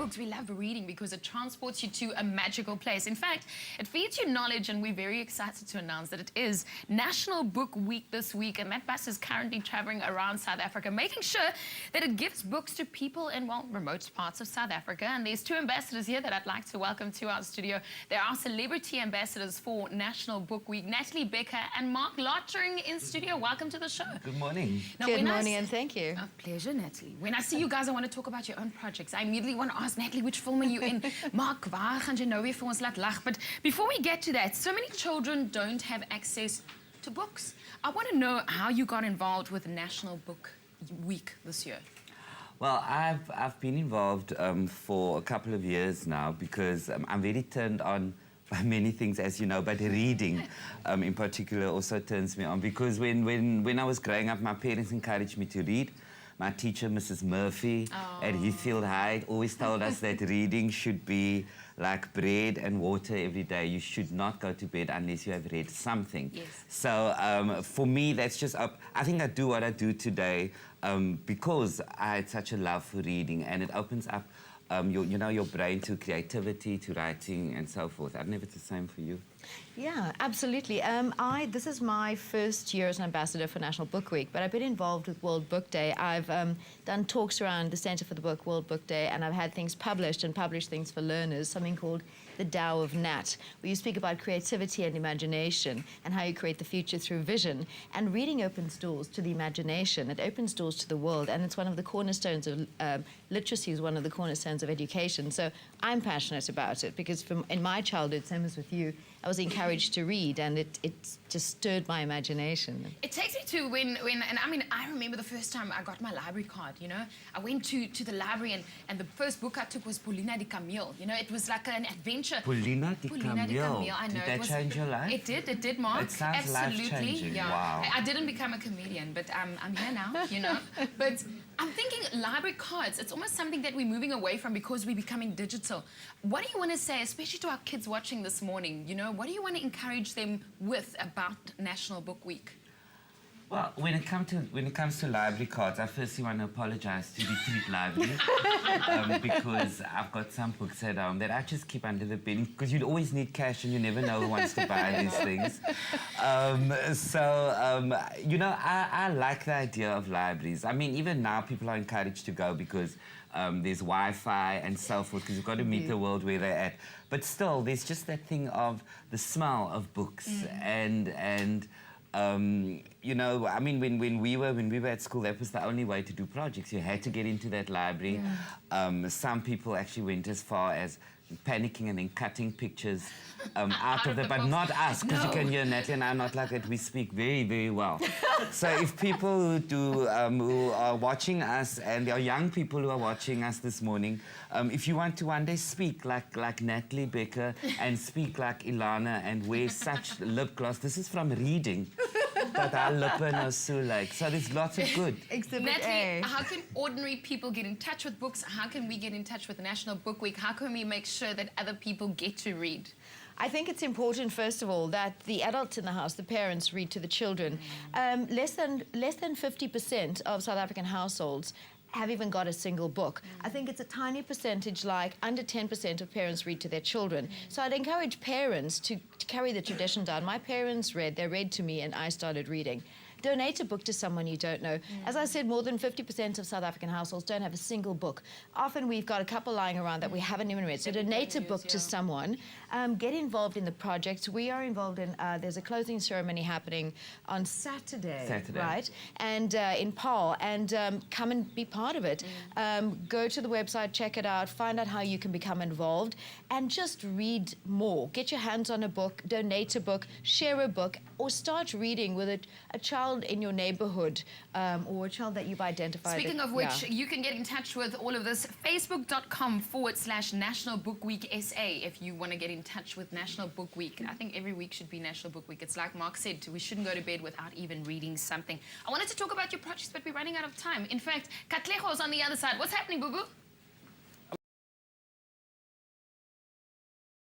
books. We love reading because it transports you to a magical place. In fact, it feeds you knowledge, and we're very excited to announce that it is National Book Week this week, and that bus is currently traveling around South Africa, making sure that it gives books to people in, well, remote parts of South Africa. And there's two ambassadors here that I'd like to welcome to our studio. There are celebrity ambassadors for National Book Week, Natalie Becker and Mark Lottering in studio. Welcome to the show. Good morning. Now, Good morning, and thank you. A pleasure, Natalie. When I see you guys, I want to talk about your own projects. I immediately want to ask Natalie, which film are you in? Mark, waar gaan jy nou weer vir ons laat lag? But before we get to that, so many children don't have access to books. I want to know how you got involved with National Book Week this year. Well, I've been involved for a couple of years now because I'm very turned on by many things, as you know, but reading in particular also turns me on, because when I was growing up, my parents encouraged me to read. My teacher, Mrs. Murphy, at Heathfield High, always told us that reading should be like bread and water every day. You should not go to bed unless you have read something. Yes. So for me, that's just I think I do what I do today because I had such a love for reading, and it opens up your brain to creativity, to writing, and so forth. I don't know if it's the same for you. Yeah, absolutely. This is my first year as an ambassador for National Book Week, but I've been involved with World Book Day. I've done talks around the Centre for the Book, World Book Day, and I've had things published and published things for learners, something called the Tao of Nat, where you speak about creativity and imagination and how you create the future through vision. And reading opens doors to the imagination. It opens doors to the world, and it's one of the cornerstones of literacy is one of the cornerstones of education. So I'm passionate about it because in my childhood, same as with you, I was encouraged to read, and it just stirred my imagination. It takes me to when and I mean, I remember the first time I got my library card, you know. I went to the library, and the first book I took was Paulina de Camille. You know, it was like an adventure. Paulina de Camille. I know. Did that change your life? It did, Mark. It sounds life-changing. Yeah. Wow. I didn't become a comedian, but I'm here now, you know. But I'm thinking library cards, it's almost something that we're moving away from because we're becoming digital. What do you want to say, especially to our kids watching this morning, you know, what do you want to encourage them with about National Book Week? Well, when it comes to library cards, I firstly want to apologize to Retreat Library because I've got some books at home that I just keep under the bin because you'd always need cash and you never know who wants to buy these things. You know, I like the idea of libraries. I mean, even now people are encouraged to go because there's Wi-Fi and so forth, because you've got to meet the world where they're at. But still, there's just that thing of the smell of books and you know, I mean, when we were at school, that was the only way to do projects. You had to get into that library. Yeah. Some people actually went as far as panicking and then cutting pictures out of the but not us, because you can hear Natalie and I not like that. We speak very, very well. So if people who are watching us, and there are young people who are watching us this morning, if you want to one day speak like Natalie Becker and speak like Ilana and wear such lip gloss, this is from reading. But our lippen are so like. So there's lots of good. Natalie, how can ordinary people get in touch with books? How can we get in touch with National Book Week? How can we make sure that other people get to read? I think it's important, first of all, that the adults in the house, the parents, read to the children. Less than 50% of South African households have even got a single book. I think it's a tiny percentage, like under 10% of parents read to their children. So I'd encourage parents to carry the tradition down. My parents read, they read to me, and I started reading. Donate a book to someone you don't know. As I said, more than 50% of South African households don't have a single book. Often we've got a couple lying around that we haven't even read. So donate a book to someone. Get involved in the projects. We are involved in, there's a closing ceremony happening on Saturday. Right? And in Paarl, and come and be part of it. Go to the website, check it out, find out how you can become involved, and just read more. Get your hands on a book, donate a book, share a book, or start reading with a child in your neighborhood or a child that you've identified. Speaking of which, you can get in touch with all of this. Facebook.com/National Book Week SA if you want to get in touch with National Book Week. I think every week should be National Book Week. It's like Mark said, we shouldn't go to bed without even reading something. I wanted to talk about your projects, but we're running out of time. In fact, Katlego's on the other side. What's happening, Boo Boo?